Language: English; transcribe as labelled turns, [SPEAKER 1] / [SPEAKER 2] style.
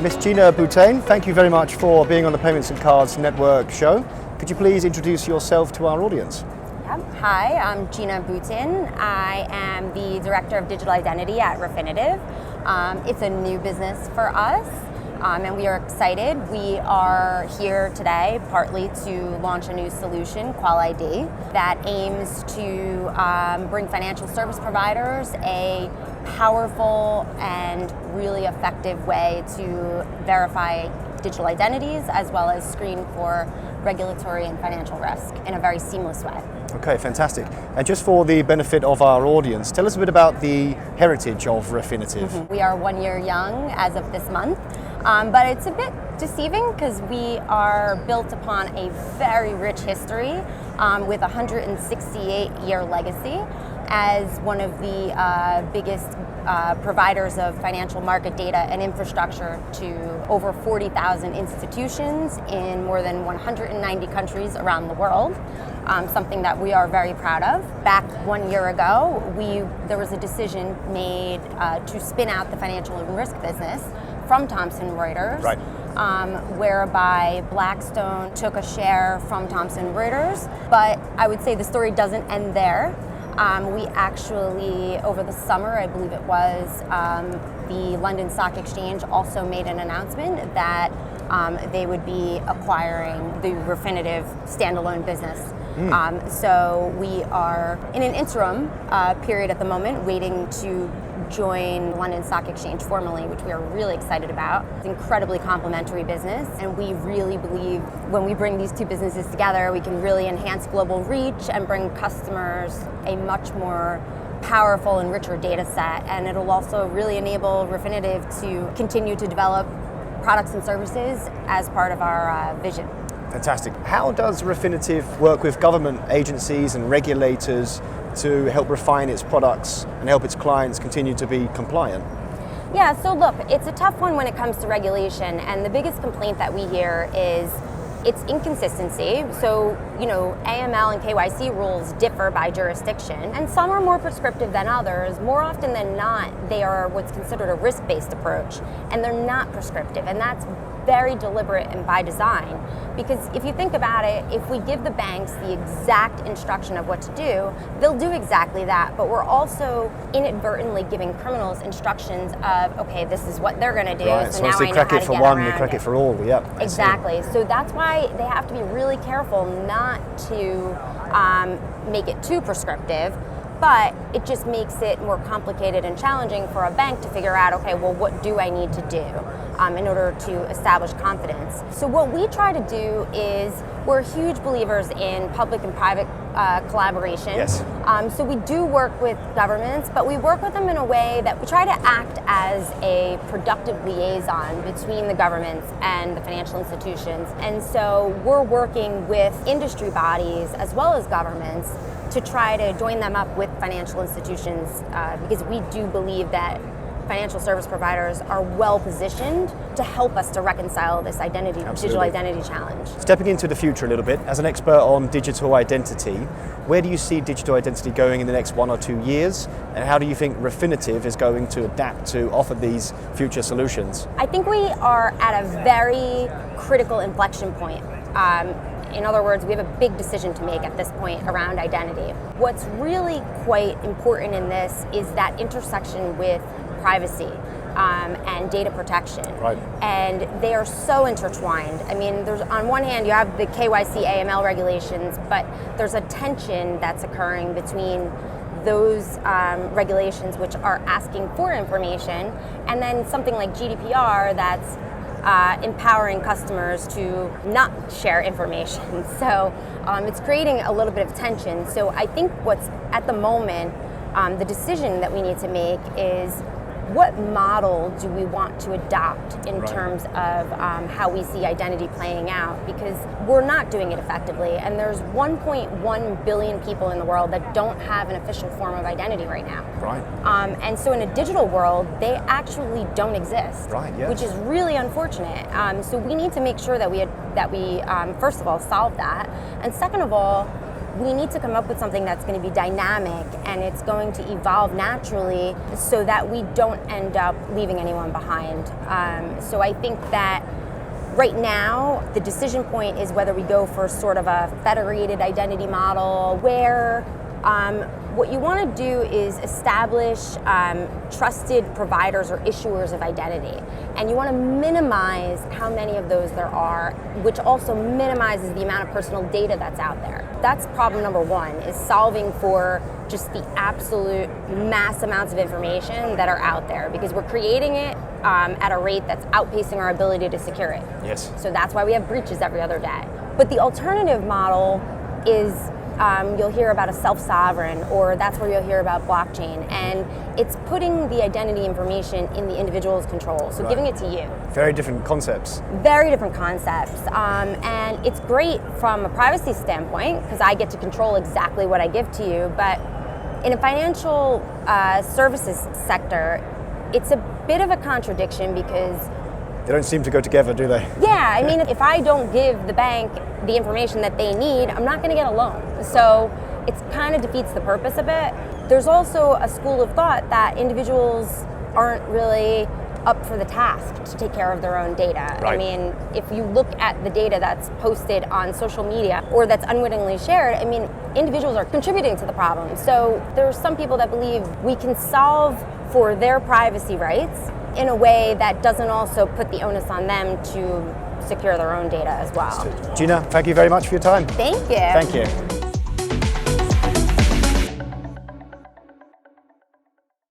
[SPEAKER 1] Miss Gena Boutin, thank you very much for being on the Payments and Cards Network show. Could you please introduce yourself to our audience?
[SPEAKER 2] Hi, I'm Gena Boutin. I am the Director of Digital Identity at Refinitiv. It's a new business for us, and we are excited. We are here today partly to launch a new solution, QualID, that aims to bring financial service providers a powerful and really effective way to verify digital identities as well as screen for regulatory and financial risk in a very seamless way.
[SPEAKER 1] Okay, fantastic. And just for the benefit of our audience, tell us a bit about the heritage of Refinitiv.
[SPEAKER 2] We are 1 year young as of this month, but it's a bit deceiving because we are built upon a very rich history with a 168-year legacy as one of the biggest providers of financial market data and infrastructure to over 40,000 institutions in more than 190 countries around the world. Something that we are very proud of. Back 1 year ago, there was a decision made to spin out the financial and risk business from Thomson Reuters,
[SPEAKER 1] right.
[SPEAKER 2] Whereby Blackstone took a share from Thomson Reuters. But I would say the story doesn't end there. We actually, over the summer, I believe it was, the London Stock Exchange also made an announcement that they would be acquiring the Refinitiv standalone business. So we are in an interim period at the moment, waiting to join the London Stock Exchange formally, which we are really excited about. It's an incredibly complementary business, and we really believe when we bring these two businesses together, we can really enhance global reach and bring customers a much more powerful and richer data set, and it'll also really enable Refinitiv to continue to develop products and services as part of our vision.
[SPEAKER 1] Fantastic. How does Refinitiv work with government agencies and regulators to help refine its products and help its clients continue to be compliant?
[SPEAKER 2] Yeah, so look, it's a tough one when it comes to regulation, and the biggest complaint that we hear is its inconsistency. So, AML and KYC rules differ by jurisdiction, and some are more prescriptive than others. More often than not, they are what's considered a risk-based approach, and they're not prescriptive, and that's very deliberate and by design. Because if you think about it, if we give the banks the exact instruction of what to do, they'll do exactly that, but we're also inadvertently giving criminals instructions of, okay, this is what they're going to do,
[SPEAKER 1] right.
[SPEAKER 2] so
[SPEAKER 1] So
[SPEAKER 2] now
[SPEAKER 1] once they
[SPEAKER 2] I know
[SPEAKER 1] crack
[SPEAKER 2] how
[SPEAKER 1] it
[SPEAKER 2] to
[SPEAKER 1] for
[SPEAKER 2] get
[SPEAKER 1] one,
[SPEAKER 2] around
[SPEAKER 1] they crack
[SPEAKER 2] it.
[SPEAKER 1] it for all, yeah.
[SPEAKER 2] Exactly. So that's why they have to be really careful not to make it too prescriptive, but it just makes it more complicated and challenging for a bank to figure out, okay, well, what do I need to do in order to establish confidence? So what we try to do is, we're huge believers in public and private collaboration.
[SPEAKER 1] Yes.
[SPEAKER 2] So we do work with governments, but we work with them in a way that we try to act as a productive liaison between the governments and the financial institutions. And so we're working with industry bodies as well as governments to try to join them up with financial institutions because we do believe that financial service providers are well positioned to help us to reconcile this digital identity challenge.
[SPEAKER 1] Stepping into the future a little bit, as an expert on digital identity, where do you see digital identity going in the next 1 or 2 years? And how do you think Refinitiv is going to adapt to offer these future solutions?
[SPEAKER 2] I think we are at a very critical inflection point. In other words, we have a big decision to make at this point around identity. What's really quite important in this is that intersection with privacy and data protection.
[SPEAKER 1] Right.
[SPEAKER 2] And they are so intertwined. I mean, there's on one hand, you have the KYC AML regulations, but there's a tension that's occurring between those regulations which are asking for information, and then something like GDPR that's empowering customers to not share information. So it's creating a little bit of tension. So I think what's at the moment, the decision that we need to make is, what model do we want to adopt in terms of how we see identity playing out? Because we're not doing it effectively, and there's 1.1 billion people in the world that don't have an official form of identity right now.
[SPEAKER 1] Right.
[SPEAKER 2] And so in a digital world, they actually don't exist,
[SPEAKER 1] right, yes.
[SPEAKER 2] Which is really unfortunate. So we need to make sure that we first of all solve that, and second of all, we need to come up with something that's going to be dynamic and it's going to evolve naturally so that we don't end up leaving anyone behind. So I think that right now, the decision point is whether we go for sort of a federated identity model where what you want to do is establish trusted providers or issuers of identity. And you want to minimize how many of those there are, which also minimizes the amount of personal data that's out there. That's problem number one, is solving for just the absolute mass amounts of information that are out there, because we're creating it at a rate that's outpacing our ability to secure it.
[SPEAKER 1] Yes.
[SPEAKER 2] So that's why we have breaches every other day. But the alternative model is you'll hear about a self-sovereign, or that's where you'll hear about blockchain, and it's putting the identity information in the individual's control, so giving it to you.
[SPEAKER 1] Very different concepts.
[SPEAKER 2] Very different concepts, and it's great from a privacy standpoint because I get to control exactly what I give to you, but in a financial services sector, it's a bit of a contradiction because
[SPEAKER 1] they don't seem to go together, do they?
[SPEAKER 2] Yeah, I mean, if I don't give the bank the information that they need, I'm not going to get a loan. So it kind of defeats the purpose of it. There's also a school of thought that individuals aren't really up for the task to take care of their own data.
[SPEAKER 1] Right.
[SPEAKER 2] I mean, if you look at the data that's posted on social media or that's unwittingly shared, I mean, individuals are contributing to the problem. So there's some people that believe we can solve for their privacy rights in a way that doesn't also put the onus on them to secure their own data as well.
[SPEAKER 1] Gena, thank you very much for your time.
[SPEAKER 2] Thank you.
[SPEAKER 1] Thank you.